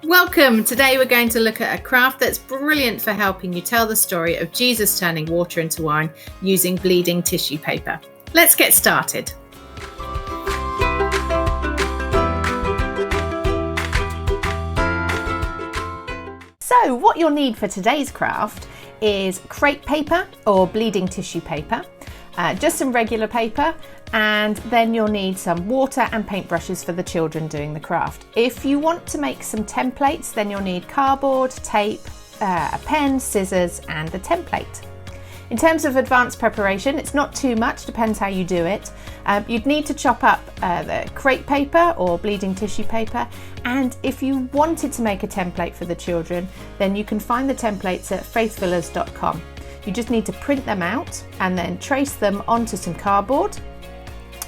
Welcome! Today we're going to look at a craft that's brilliant for helping you tell the story of Jesus turning water into wine using bleeding tissue paper. Let's get started. So what you'll need for today's craft is crepe paper or bleeding tissue paper, just some regular paper, and then you'll need some water and paintbrushes for the children doing the craft. If you want to make some templates, then you'll need cardboard, tape, a pen, scissors, and a template. In terms of advanced preparation, it's not too much, depends how you do it. You'd need to chop up the crepe paper or bleeding tissue paper, and if you wanted to make a template for the children, then you can find the templates at faithfillers.com. You just need to print them out and then trace them onto some cardboard,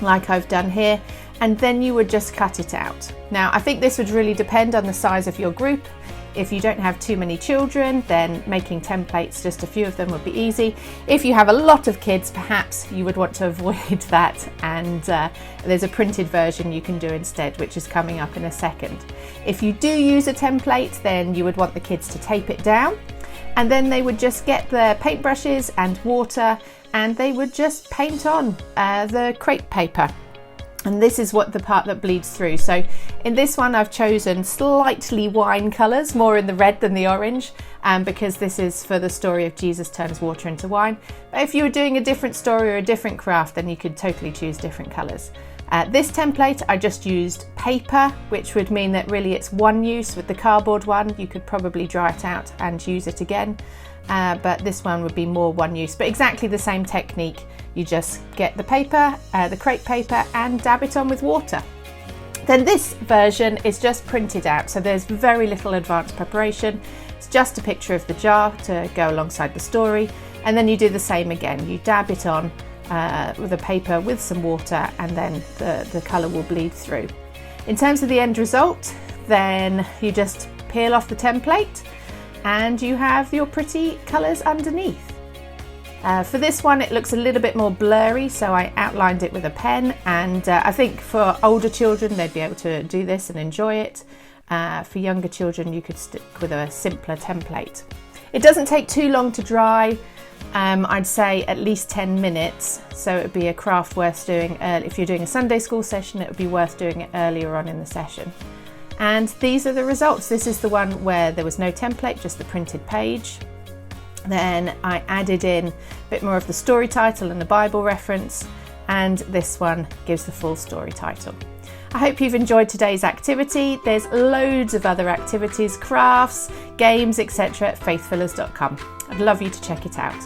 like I've done here, and then you would just cut it out. Now, I think this would really depend on the size of your group. If you don't have too many children, then making templates, just a few of them would be easy. If you have a lot of kids, perhaps you would want to avoid that, and there's a printed version you can do instead, which is coming up in a second. If you do use a template, then you would want the kids to tape it down, and then they would just get the paintbrushes and water, and they would just paint on the crepe paper. And this is what the part that bleeds through. So in this one, I've chosen slightly wine colours, more in the red than the orange, because this is for the story of Jesus turns water into wine. But if you were doing a different story or a different craft, then you could totally choose different colours. This template, I just used paper, which would mean that really it's one use. With the cardboard one, you could probably dry it out and use it again. But this one would be more one use, but exactly the same technique. You just get the paper, the crepe paper, and dab it on with water. Then this version is just printed out, so there's very little advanced preparation. It's just a picture of the jar to go alongside the story, and then you do the same again. You dab it on with the paper with some water, and then the colour will bleed through. In terms of the end result, then you just peel off the template, and you have your pretty colours underneath. For this one, it looks a little bit more blurry, so I outlined it with a pen, and I think for older children they'd be able to do this and enjoy it. For younger children, you could stick with a simpler template. It doesn't take too long to dry. I'd say at least 10 minutes, so it would be a craft worth doing. If you're doing a Sunday school session, it would be worth doing it earlier on in the session. And these are the results. This is the one where there was no template, just the printed page. Then I added in a bit more of the story title and the Bible reference, and this one gives the full story title. I hope you've enjoyed today's activity. There's loads of other activities, crafts, games, etc. at faithfillers.com. I'd love you to check it out.